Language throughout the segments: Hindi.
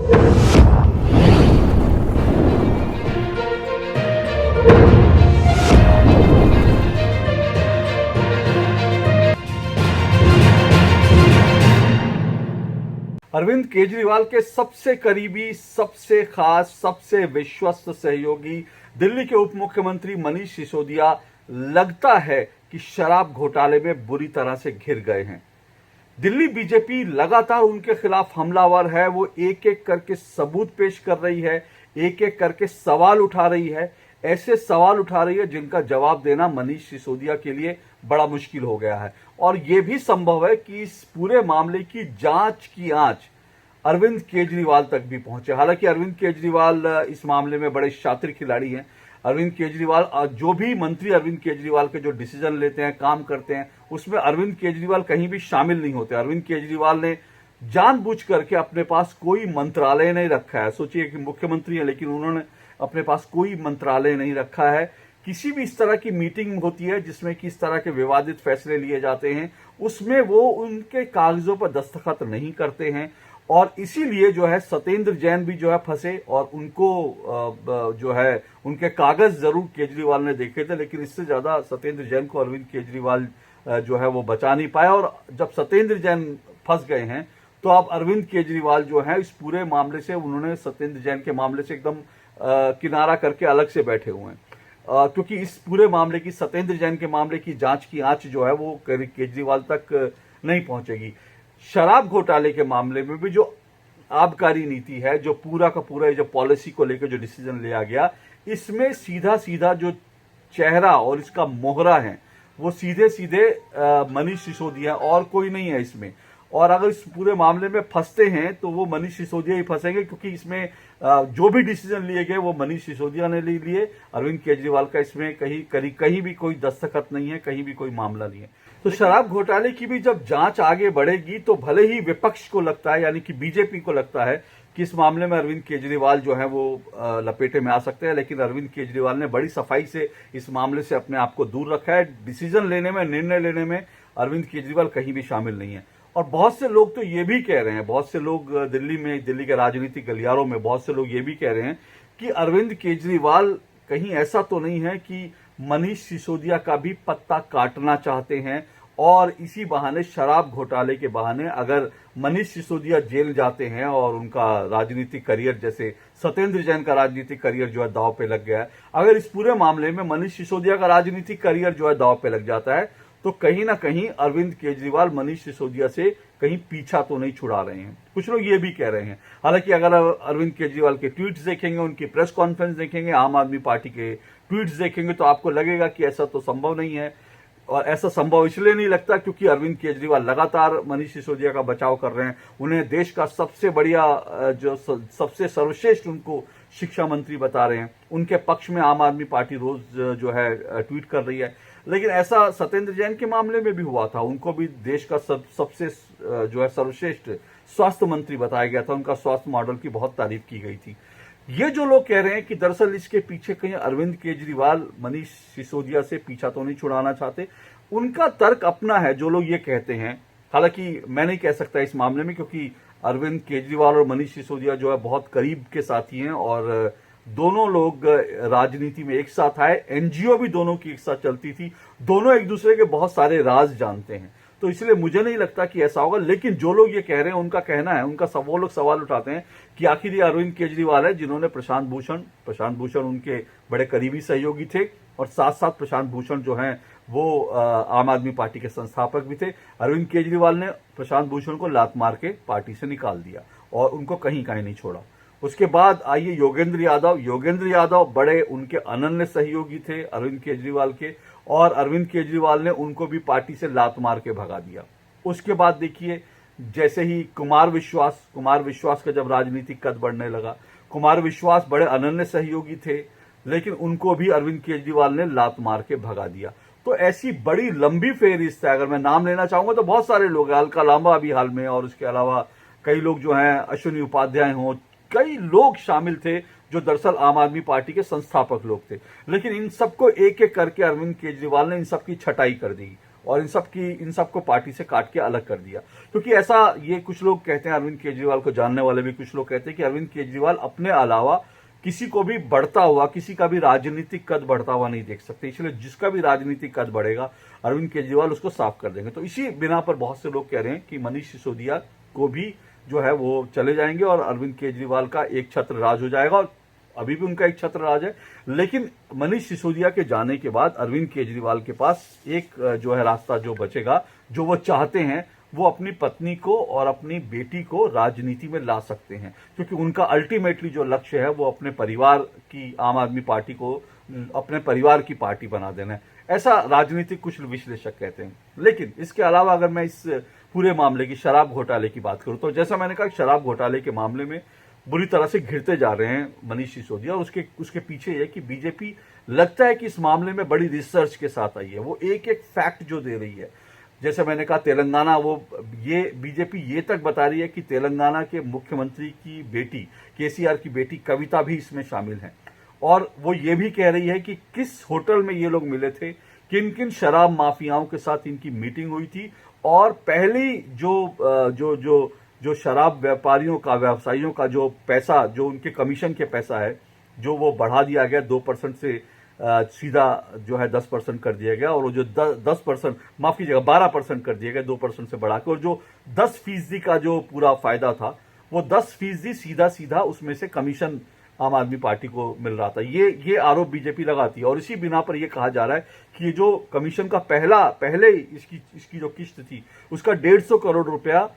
अरविंद केजरीवाल के सबसे करीबी, सबसे खास, सबसे विश्वस्त सहयोगी दिल्ली के उप मुख्यमंत्री मनीष सिसोदिया लगता है कि शराब घोटाले में बुरी तरह से घिर गए हैं। दिल्ली बीजेपी लगातार उनके खिलाफ हमलावर है। वो एक एक करके सबूत पेश कर रही है, एक एक करके सवाल उठा रही है। ऐसे सवाल उठा रही है जिनका जवाब देना मनीष सिसोदिया के लिए बड़ा मुश्किल हो गया है। और यह भी संभव है कि इस पूरे मामले की जांच की आंच अरविंद केजरीवाल तक भी पहुंचे। हालांकि अरविंद केजरीवाल इस मामले में बड़े शातिर खिलाड़ी हैं। अरविंद केजरीवाल, जो भी मंत्री अरविंद केजरीवाल के जो डिसीजन लेते हैं, काम करते हैं, उसमें अरविंद केजरीवाल कहीं भी शामिल नहीं होते। अरविंद केजरीवाल ने जानबूझ करके अपने पास कोई मंत्रालय नहीं रखा है। सोचिए कि मुख्यमंत्री है लेकिन उन्होंने अपने पास कोई मंत्रालय नहीं रखा है। किसी भी इस तरह की मीटिंग होती है जिसमें कि इस तरह के विवादित फैसले लिए जाते हैं, उसमें वो उनके कागजों पर दस्तखत नहीं करते हैं। और इसीलिए जो है सत्येंद्र जैन भी जो है फंसे और उनको जो है उनके कागज जरूर केजरीवाल ने देखे थे, लेकिन इससे ज्यादा सत्येंद्र जैन को अरविंद केजरीवाल जो है वो बचा नहीं पाया। और जब सत्येंद्र जैन फंस गए हैं तो अब अरविंद केजरीवाल जो है इस पूरे मामले से, उन्होंने सत्येंद्र जैन के मामले से एकदम किनारा करके अलग से बैठे हुए हैं। क्योंकि इस पूरे मामले की, सत्येंद्र जैन के मामले की जांच की आंच जो है वो केजरीवाल तक नहीं पहुंचेगी। शराब घोटाले के मामले में भी जो आबकारी नीति है, जो पूरा का पूरा जो पॉलिसी को लेकर जो डिसीजन लिया गया, इसमें सीधा सीधा जो चेहरा और इसका मोहरा है वो सीधे सीधे मनीष सिसोदिया, और कोई नहीं है इसमें। और अगर इस पूरे मामले में फंसते हैं तो वो मनीष सिसोदिया ही फंसेंगे, क्योंकि इसमें जो भी डिसीजन लिए गए वो मनीष सिसोदिया ने लिए। अरविंद केजरीवाल का इसमें कहीं भी कोई दस्तखत नहीं है, कहीं भी कोई मामला नहीं है। तो शराब घोटाले की भी जब जांच आगे बढ़ेगी तो भले ही विपक्ष को लगता है, यानी कि बीजेपी को लगता है कि इस मामले में अरविंद केजरीवाल जो है वो लपेटे में आ सकते हैं, लेकिन अरविंद केजरीवाल ने बड़ी सफाई से इस मामले से अपने आप को दूर रखा है। डिसीजन लेने में, निर्णय लेने में अरविंद केजरीवाल कहीं भी शामिल नहीं है। और बहुत से लोग तो ये भी कह रहे हैं, बहुत से लोग दिल्ली के राजनीतिक गलियारों में बहुत से लोग ये भी कह रहे हैं कि अरविंद केजरीवाल कहीं ऐसा तो नहीं है कि मनीष सिसोदिया का भी पत्ता काटना चाहते हैं, और इसी बहाने, शराब घोटाले के बहाने, अगर मनीष सिसोदिया जेल जाते हैं और उनका राजनीतिक करियर, जैसे सत्येंद्र जैन का राजनीतिक करियर जो है दांव पे लग गया है, अगर इस पूरे मामले में मनीष सिसोदिया का राजनीतिक करियर जो है दांव पे लग जाता है, तो कहीं ना कहीं अरविंद केजरीवाल मनीष सिसोदिया से कहीं पीछा तो नहीं छुड़ा रहे हैं। कुछ लोग ये भी कह रहे हैं। हालांकि अगर अरविंद केजरीवाल के ट्वीट्स देखेंगे, उनकी प्रेस कॉन्फ्रेंस देखेंगे, आम आदमी पार्टी के ट्वीट्स देखेंगे, तो आपको लगेगा कि ऐसा तो संभव नहीं है। और ऐसा संभव इसलिए नहीं लगता क्योंकि अरविंद केजरीवाल लगातार मनीष सिसोदिया का बचाव कर रहे हैं। उन्हें देश का सबसे बढ़िया, जो सबसे सर्वश्रेष्ठ उनको शिक्षा मंत्री बता रहे हैं। उनके पक्ष में आम आदमी पार्टी रोज जो है ट्वीट कर रही है। लेकिन ऐसा सत्येंद्र जैन के मामले में भी हुआ था। उनको भी देश का सबसे जो है सर्वश्रेष्ठ स्वास्थ्य मंत्री बताया गया था। उनका स्वास्थ्य मॉडल की बहुत तारीफ की गई थी। ये जो लोग कह रहे हैं कि दरअसल इसके पीछे कहीं अरविंद केजरीवाल मनीष सिसोदिया से पीछा तो नहीं छुड़ाना चाहते, उनका तर्क अपना है जो लोग ये कहते हैं। हालांकि मैं नहीं कह सकता इस मामले में, क्योंकि अरविंद केजरीवाल और मनीष सिसोदिया जो है बहुत करीब के साथी हैं, और दोनों लोग राजनीति में एक साथ आए। एनजीओ भी दोनों की एक साथ चलती थी। दोनों एक दूसरे के बहुत सारे राज जानते हैं, तो इसलिए मुझे नहीं लगता कि ऐसा होगा। लेकिन जो लोग ये कह रहे हैं, उनका कहना है, वो लोग सवाल उठाते हैं कि आखिर ये अरविंद केजरीवाल है जिन्होंने प्रशांत भूषण उनके बड़े करीबी सहयोगी थे, और साथ साथ प्रशांत भूषण जो हैं वो आम आदमी पार्टी के संस्थापक भी थे। अरविंद केजरीवाल ने प्रशांत भूषण को लात मार के पार्टी से निकाल दिया और उनको कहीं नहीं छोड़ा। उसके बाद आइए योगेंद्र यादव बड़े उनके अनन्य सहयोगी थे अरविंद केजरीवाल के, और अरविंद केजरीवाल ने उनको भी पार्टी से लात मार के भगा दिया। उसके बाद देखिए, जैसे ही कुमार विश्वास का जब राजनीतिक कद बढ़ने लगा, कुमार विश्वास बड़े अनन्य सहयोगी थे, लेकिन उनको भी अरविंद केजरीवाल ने लात मार के भगा दिया। तो ऐसी बड़ी लंबी फेहरिस्त है। अगर मैं नाम लेना चाहूंगा तो बहुत सारे लोग, अलका लांबा भी हाल में, और उसके अलावा कई लोग जो हैं, अश्विनी उपाध्याय हों, कई लोग शामिल थे जो दरअसल आम आदमी पार्टी के संस्थापक लोग थे। लेकिन इन सबको एक एक करके अरविंद केजरीवाल ने इन सबकी छटाई कर दी, और इन सबको पार्टी से काट के अलग कर दिया। क्योंकि ऐसा ये कुछ लोग कहते हैं, अरविंद केजरीवाल को जानने वाले भी कुछ लोग कहते हैं कि अरविंद केजरीवाल अपने अलावा किसी को भी बढ़ता हुआ, किसी का भी राजनीतिक कद बढ़ता हुआ नहीं देख सकते, इसलिए जिसका भी राजनीतिक कद बढ़ेगा अरविंद केजरीवाल उसको साफ कर देंगे। तो इसी बिना पर बहुत से लोग कह रहे हैं कि मनीष सिसोदिया को भी जो है वो चले जाएंगे और अरविंद केजरीवाल का एक छत्र राज हो जाएगा। और अभी भी उनका एक छत्र राज है, लेकिन मनीष सिसोदिया के जाने के बाद अरविंद केजरीवाल के पास एक जो है रास्ता जो बचेगा, जो वो चाहते हैं, वो अपनी पत्नी को और अपनी बेटी को राजनीति में ला सकते हैं। क्योंकि उनका अल्टीमेटली जो लक्ष्य है वो अपने परिवार की, आम आदमी पार्टी को अपने परिवार की पार्टी बना देना है, ऐसा राजनीतिक कुछ विश्लेषक कहते हैं। लेकिन इसके अलावा अगर मैं इस पूरे मामले की, शराब घोटाले की बात करूं, तो जैसा मैंने कहा, शराब घोटाले के मामले में बुरी तरह से घिरते जा रहे हैं मनीष सिसोदिया। और उसके पीछे ये कि बीजेपी लगता है कि इस मामले में बड़ी रिसर्च के साथ आई है, वो एक एक फैक्ट जो दे रही है। जैसे मैंने कहा तेलंगाना, वो ये बीजेपी ये तक बता रही है कि तेलंगाना के मुख्यमंत्री की बेटी, केसीआर की बेटी कविता भी इसमें शामिल है। और वो ये भी कह रही है कि किस होटल में ये लोग मिले थे, किन किन शराब माफियाओं के साथ इनकी मीटिंग हुई थी, और पहली जो शराब व्यापारियों का, व्यवसायियों का जो पैसा, जो उनके कमीशन के पैसा है, जो वो बढ़ा दिया गया 2% से सीधा जो है 10% कर दिया गया, और वो जो 10%, माफ कीजिएगा 12% कर दिया गया 2% से बढ़ा के, और जो 10% का जो पूरा फायदा था वो 10% सीधा सीधा उसमें से कमीशन आम आदमी पार्टी को मिल रहा था। ये आरोप बीजेपी लगाती है। और इसी बिना पर यह कहा जा रहा है कि ये जो कमीशन का पहले इसकी जो किस्त थी उसका 150 करोड़ रुपया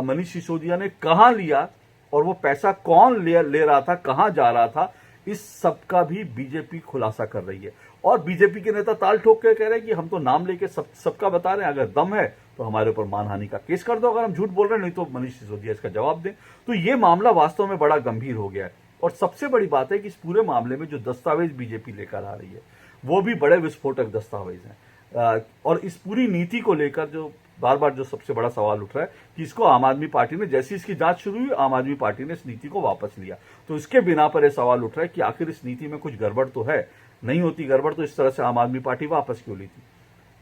मनीष सिसोदिया ने कहां लिया, और वो पैसा कौन ले रहा था, कहां जा रहा था, इस सब का भी बीजेपी खुलासा कर रही है। और बीजेपी के नेता ताल ठोक के कह रहे हैं कि हम तो नाम लेके सबका बता रहे हैं, अगर दम है तो हमारे ऊपर मानहानि का केस कर दो, अगर हम झूठ बोल रहे हैं, नहीं तो मनीष सिसोदिया इसका जवाब दें। तो ये मामला वास्तव में बड़ा गंभीर हो गया है। और सबसे बड़ी बात है कि इस पूरे मामले में जो दस्तावेज बीजेपी लेकर आ रही है वो भी बड़े विस्फोटक दस्तावेज हैं। और इस पूरी नीति को लेकर जो बार बार जो सबसे बड़ा सवाल उठ रहा है कि इसको आम आदमी पार्टी ने, जैसी इसकी जांच शुरू हुई, आम आदमी पार्टी ने इस नीति को वापस लिया। तो इसके बिना पर यह सवाल उठ रहा है कि आखिर इस नीति में कुछ गड़बड़ तो है, नहीं होती गड़बड़ तो इस तरह से आम आदमी पार्टी वापस क्यों ली थी।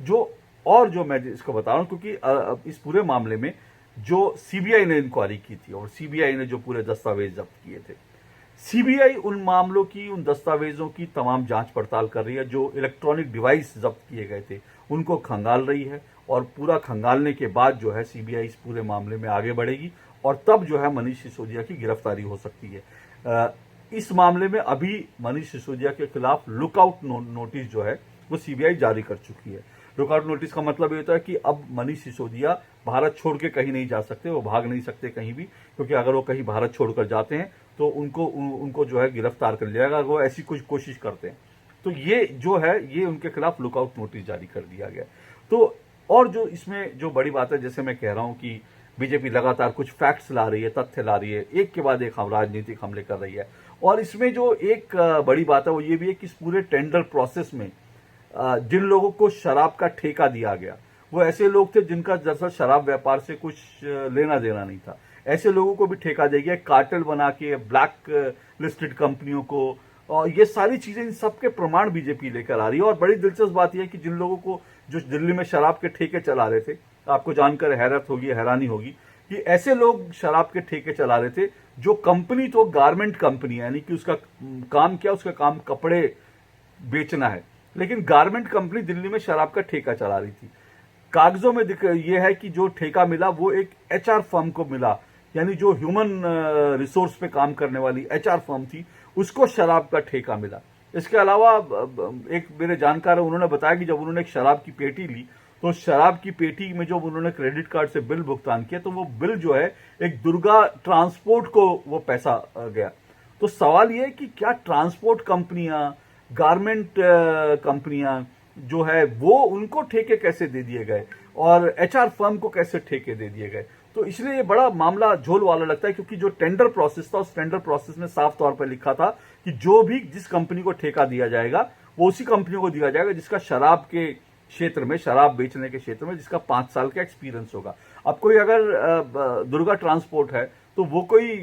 जो मैं इसको बता रहा हूं क्योंकि इस पूरे मामले में जो सीबीआई ने इंक्वायरी की थी और सीबीआई ने जो पूरे दस्तावेज जब्त किए थे, सीबीआई उन मामलों की, उन दस्तावेजों की तमाम जांच पड़ताल कर रही है। जो इलेक्ट्रॉनिक डिवाइस जब्त किए गए थे उनको खंगाल रही है, और पूरा खंगालने के बाद जो है सीबीआई इस पूरे मामले में आगे बढ़ेगी, और तब जो है मनीष सिसोदिया की गिरफ्तारी हो सकती है। इस मामले में अभी मनीष सिसोदिया के खिलाफ लुकआउट नोटिस जो है वो सीबीआई जारी कर चुकी है। लुकआउट नोटिस का मतलब ये होता है कि अब मनीष सिसोदिया भारत छोड़ के कहीं नहीं जा सकते, वो भाग नहीं सकते कहीं भी, क्योंकि अगर वो कहीं भारत छोड़कर जाते हैं तो उनको जो है गिरफ्तार कर लिया जाएगा, अगर वो ऐसी कुछ कोशिश करते हैं। तो ये जो है ये उनके खिलाफ लुकआउट नोटिस जारी कर दिया गया। तो और जो इसमें जो बड़ी बात है, जैसे मैं कह रहा हूं कि बीजेपी लगातार कुछ फैक्ट्स ला रही है, तथ्य ला रही है, एक के बाद एक हम राजनीतिक हमले कर रही है। और इसमें जो एक बड़ी बात है वो ये भी है कि इस पूरे टेंडर प्रोसेस में जिन लोगों को शराब का ठेका दिया गया वो ऐसे लोग थे जिनका दरअसल शराब व्यापार से कुछ लेना देना नहीं था। ऐसे लोगों को भी ठेका दिया गया, कार्टेल बना के ब्लैक लिस्टेड कंपनियों को, और ये सारी चीजें, इन सबके प्रमाण बीजेपी लेकर आ रही है। और बड़ी दिलचस्प बात यह है कि जिन लोगों को जो दिल्ली में शराब के ठेके चला रहे थे, आपको जानकर हैरत होगी, हैरानी होगी कि ऐसे लोग शराब के ठेके चला रहे थे जो कंपनी तो गारमेंट कंपनी है, यानी कि उसका काम क्या, उसका काम कपड़े बेचना है, लेकिन गारमेंट कंपनी दिल्ली में शराब का ठेका चला रही थी। कागजों में यह है कि जो ठेका मिला वो एक एचआर फर्म को मिला, यानी जो ह्यूमन रिसोर्स पे काम करने वाली एचआर फर्म थी उसको शराब का ठेका मिला। इसके अलावा एक मेरे जानकार है, उन्होंने बताया कि जब उन्होंने एक शराब की पेटी ली तो शराब की पेटी में जब उन्होंने क्रेडिट कार्ड से बिल भुगतान किया तो वो बिल जो है एक दुर्गा ट्रांसपोर्ट को वो पैसा गया। तो सवाल ये है कि क्या ट्रांसपोर्ट कंपनियां, गारमेंट कंपनियां जो है वो उनको ठेके कैसे दे दिए गए और एचआर फर्म को कैसे ठेके दे दिए गए। तो इसलिए ये बड़ा मामला झोल वाला लगता है, क्योंकि जो टेंडर प्रोसेस था उस टेंडर प्रोसेस में साफ तौर पर लिखा था कि जो भी जिस कंपनी को ठेका दिया जाएगा वो उसी कंपनी को दिया जाएगा जिसका शराब के क्षेत्र में, शराब बेचने के क्षेत्र में जिसका 5 साल का एक्सपीरियंस होगा। अब कोई अगर दुर्गा ट्रांसपोर्ट है तो वो कोई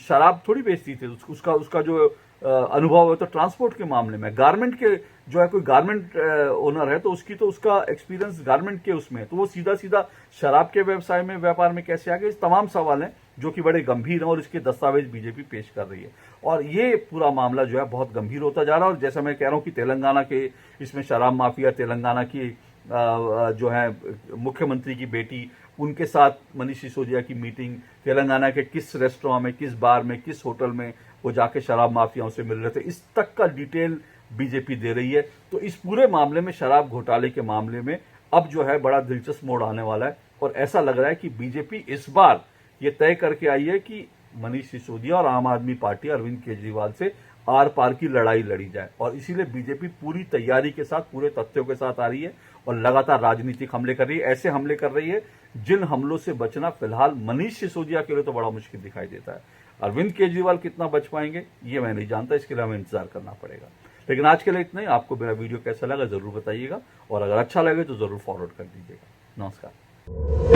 शराब थोड़ी बेचती थी, उसका जो अनुभव है तो ट्रांसपोर्ट के मामले में, गारमेंट के जो है कोई गारमेंट ओनर है तो उसका एक्सपीरियंस गारमेंट के उसमें है, तो वो सीधा सीधा शराब के व्यवसाय में व्यापार में कैसे आ गए। इस तमाम सवाल हैं जो कि बड़े गंभीर हैं और इसके दस्तावेज बीजेपी पेश कर रही है और ये पूरा मामला जो है बहुत गंभीर होता जा रहा है। और जैसा मैं कह रहा हूं कि तेलंगाना के इसमें शराब माफिया, तेलंगाना की जो है मुख्यमंत्री की बेटी, उनके साथ मनीष सिसोदिया की मीटिंग, तेलंगाना के किस रेस्टोरेंट में, किस बार में, किस होटल में वो जाके शराब माफियाओं से मिल रहे थे, इस तक का डिटेल बीजेपी दे रही है। तो इस पूरे मामले में, शराब घोटाले के मामले में अब जो है बड़ा दिलचस्प मोड़ आने वाला है और ऐसा लग रहा है कि बीजेपी इस बार ये तय करके आई है कि मनीष सिसोदिया और आम आदमी पार्टी अरविंद केजरीवाल से आर पार की लड़ाई लड़ी जाए और इसीलिए बीजेपी पूरी तैयारी के साथ, पूरे तथ्यों के साथ आ रही है और लगातार राजनीतिक हमले कर रही है। ऐसे हमले कर रही है जिन हमलों से बचना फिलहाल मनीष सिसोदिया के लिए तो बड़ा मुश्किल दिखाई देता है। अरविंद केजरीवाल कितना बच पाएंगे ये मैं नहीं जानता, इसके लिए हमें इंतजार करना पड़ेगा। लेकिन आज के लिए इतना ही। आपको मेरा वीडियो कैसा लगा जरूर बताइएगा और अगर अच्छा लगे तो जरूर फॉरवर्ड कर दीजिएगा। नमस्कार।